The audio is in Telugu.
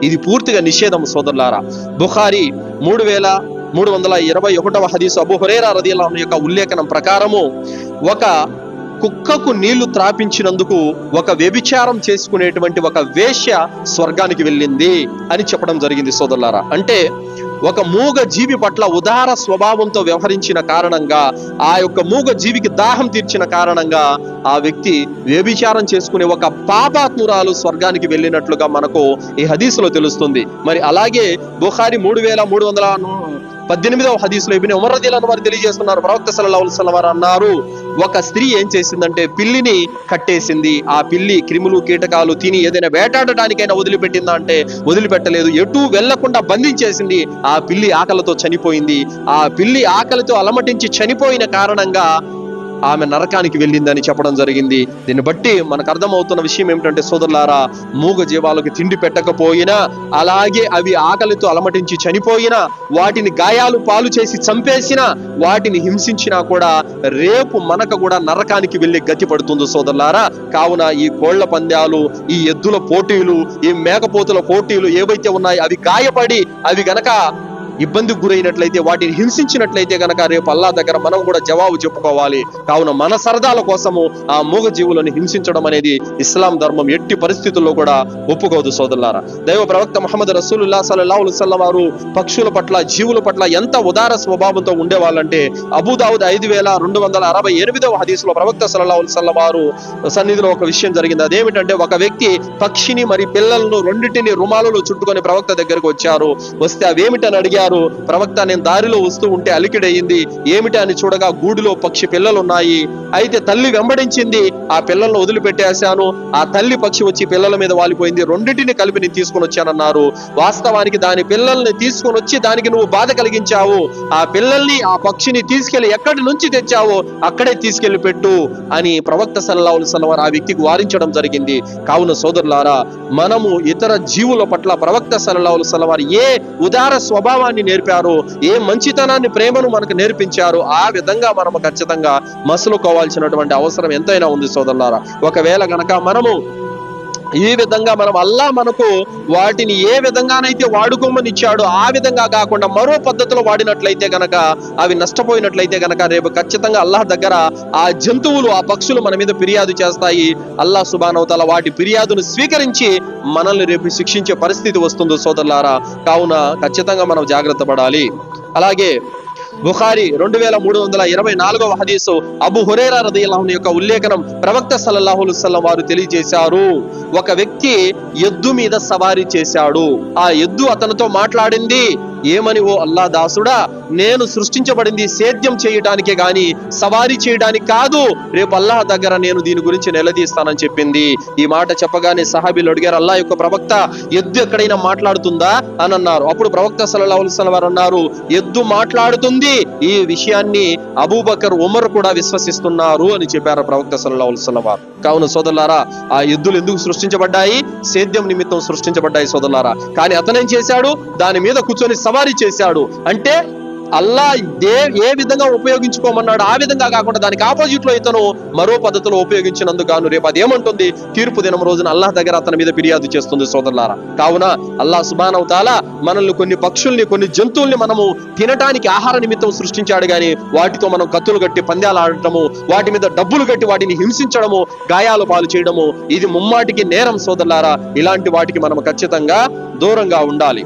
ఇది పూర్తిగా నిషేధం సోదరులారా. బుఖారీ 3321వ హదీసు అబూ హురైరా రదియల్లాహు అన్హు యొక్క ఉల్లేఖనం ప్రకారము, ఒక కుక్కకు నీళ్లు త్రాపించినందుకు ఒక వ్యభిచారం చేసుకునేటువంటి ఒక వేశ్య స్వర్గానికి వెళ్ళింది అని చెప్పడం జరిగింది సోదరులారా. అంటే ఒక మూగ జీవి పట్ల ఉదార స్వభావంతో వ్యవహరించిన కారణంగా, ఆ యొక్క మూగ జీవికి దాహం తీర్చిన కారణంగా ఆ వ్యక్తి వ్యభిచారం చేసుకునే ఒక పాపాత్మురాలు స్వర్గానికి వెళ్ళినట్లుగా మనకు ఈ హదీసులో తెలుస్తుంది. మరి అలాగే బుఖారీ 3318వ హదీసులో ఇబ్న్ ఉమర్ రదియల్లాహు అన్హు వారు తెలియజేస్తున్నారు, ప్రవక్త సల్లల్లాహు అలైహి వసల్లం వారు అన్నారు, ఒక స్త్రీ ఏం చేసిందంటే పిల్లిని కట్టేసింది. ఆ పిల్లి క్రిములు కీటకాలు తిని ఏదైనా వేటాడటానికైనా వదిలిపెట్టిందా అంటే వదిలిపెట్టలేదు, ఎటూ వెళ్లకుండా బంధించేసింది. ఆ పిల్లి ఆకలితో చనిపోయింది. ఆ పిల్లి ఆకలితో అలమటించి చనిపోయిన కారణంగా ఆమె నరకానికి వెళ్ళిందని చెప్పడం జరిగింది. దీన్ని బట్టి మనకు అర్థమవుతున్న విషయం ఏమిటంటే సోదరులారా, మూగ జీవాలకు తిండి పెట్టకపోయినా, అలాగే అవి ఆకలితో అలమటించి చనిపోయినా, వాటిని గాయాలు పాలు చేసి చంపేసినా, వాటిని హింసించినా కూడా రేపు మనకు కూడా నరకానికి వెళ్ళే గతి పడుతుంది సోదరులారా. కావున ఈ కోళ్ల పందాలు, ఈ ఎద్దుల పోటీలు, ఈ మేకపోతుల పోటీలు ఏవైతే ఉన్నాయో అవి గాయపడి అవి గనక ఇబ్బందికి గురైనట్లయితే, వాటిని హింసించినట్లయితే గనక రేపు అల్లాహ్ దగ్గర మనం కూడా జవాబు చెప్పుకోవాలి. కావున మన సరదాల కోసము ఆ మూగ జీవులను హింసించడం అనేది ఇస్లాం ధర్మం ఎట్టి పరిస్థితుల్లో కూడా ఒప్పుకోదు సోదరులారా. దైవ ప్రవక్త ముహమ్మద్ రసూలుల్లాహ్ సల్లల్లాహు అలైహి వసల్లం వారు పక్షుల పట్ల, జీవుల పట్ల ఎంత ఉదార స్వభావంతో ఉండేవాళ్ళంటే, అబూ దావుద్ 5268వ హదీసులో ప్రవక్త సల్లల్లాహు అలైహి వసల్లం వారు సన్నిధిలో ఒక విషయం జరిగింది. అదేమిటంటే, ఒక వ్యక్తి పక్షిని మరి పిల్లలను రెండింటిని రుమాలలో చుట్టుకొని ప్రవక్త దగ్గరకు వచ్చారు. వస్తే అవేమిటని అడిగారు. ప్రవక్త, నేను దారిలో వస్తూ ఉంటే అలికిడయింది. ఏమిటి అని చూడగా గూడులో పక్షి పిల్లలు ఉన్నాయి. అయితే తల్లి వెంబడించింది, ఆ పిల్లలను వదిలిపెట్టేశాను. ఆ తల్లి పక్షి వచ్చి పిల్లల మీద వాలిపోయింది. రెండింటిని కలిపి నేను తీసుకొని వచ్చానన్నారు. వాస్తవానికి దాని పిల్లల్ని తీసుకొని వచ్చి దానికి నువ్వు బాధ కలిగించావు. ఆ పిల్లల్ని, ఆ పక్షిని తీసుకెళ్లి ఎక్కడి నుంచి తెచ్చావో అక్కడే తీసుకెళ్లి పెట్టు అని ప్రవక్త సల్లల్లాహు అలైహి వసల్లం వారు ఆ వ్యక్తికి వారించడం జరిగింది. కావున సోదరులారా, మనము ఇతర జీవుల పట్ల ప్రవక్త సల్లల్లాహు అలైహి వసల్లం వారు ఏ ఉదార స్వభావాన్ని నేర్పారు, ఏ మంచితనాన్ని, ప్రేమను మనకు నేర్పించారు, ఆ విధంగా మనము ఖచ్చితంగా మసులుకోవాల్సినటువంటి అవసరం ఎంతైనా ఉంది సోదరులారా. ఒకవేళ గనక మనము ఈ విధంగా అల్లాహ్ మనకు వాటిని ఏ విధంగానైతే వాడుకోమని ఇచ్చాడో ఆ విధంగా కాకుండా మరో పద్ధతిలో వాడినట్లయితే గనక, అవి నష్టపోయినట్లయితే గనక రేపు ఖచ్చితంగా అల్లాహ్ దగ్గర ఆ జంతువులు, ఆ పక్షులు మన మీద ఫిర్యాదు చేస్తాయి. అల్లాహ్ సుబ్హానహు వ తఆలా వాటి ఫిర్యాదును స్వీకరించి మనల్ని రేపు శిక్షించే పరిస్థితి వస్తుంది సోదరులారా. కావున ఖచ్చితంగా మనం జాగ్రత్త పడాలి. అలాగే బుఖారీ 2324వ హదీసు అబూ హురైరా రదియల్లాహు అన్హు యొక్క ఉల్లేఖనం, ప్రవక్త సల్లల్లాహు అలైహి వసల్లం వారు తెలియజేశారు, ఒక వ్యక్తి ఎద్దు మీద సవారీ చేశాడు. ఆ ఎద్దు అతనితో మాట్లాడింది. ఏమని? ఓ అల్లాహ్ దాసుడా, నేను సృష్టించబడింది సేద్యం చేయడానికే గాని సవారీ చేయడానికి కాదు. రేపు అల్లాహ్ దగ్గర నేను దీని గురించి నిలదీస్తానని చెప్పింది. ఈ మాట చెప్పగానే సహాబీలు అడిగారు, అల్లాహ్ యొక్క ప్రవక్త, ఎద్దు ఎక్కడైనా మాట్లాడుతుందా అని అన్నారు. అప్పుడు ప్రవక్త సల్లల్లాహు అలైహి వసల్లం వారు అన్నారు, ఎద్దు మాట్లాడుతుంది. ఈ విషయాన్ని అబూబకర్, ఉమర్ కూడా విశ్వసిస్తున్నారు అని చెప్పారు ప్రవక్త సల్లల్లాహు అలైహి వసల్లం వారు. కావున సోదరులారా, ఆ ఎద్దులు ఎందుకు సృష్టించబడ్డాయి? సేద్యం నిమిత్తం సృష్టించబడ్డాయి సోదరులారా. కానీ అతనేం చేశాడు? దాని మీద కూర్చొని సవారీ చేశాడు. అంటే అల్లాహ్ ఏ విధంగా ఉపయోగించుకోమన్నాడు ఆ విధంగా కాకుండా దానికి ఆపోజిట్ లో ఇతను మరో పద్ధతిలో ఉపయోగించినందుకు గాను రేపు అదేమంటుంది? తీర్పు దినం రోజున అల్లాహ్ దగ్గర అతని మీద ఫిర్యాదు చేస్తుంది సోదరులారా. కావున అల్లాహ్ సుబ్హానహు వ తఆలా మనల్ని, కొన్ని పక్షుల్ని, కొన్ని జంతువుల్ని మనము తినటానికి ఆహార నిమిత్తం సృష్టించాడు గాని వాటితో మనం కత్తులు కట్టి పందాలు ఆడటము, వాటి మీద డబ్బులు కట్టి వాటిని హింసించడము, గాయాలు పాలు చేయడము, ఇది ముమ్మాటికి నేరం సోదరులారా. ఇలాంటి వాటికి మనం ఖచ్చితంగా దూరంగా ఉండాలి.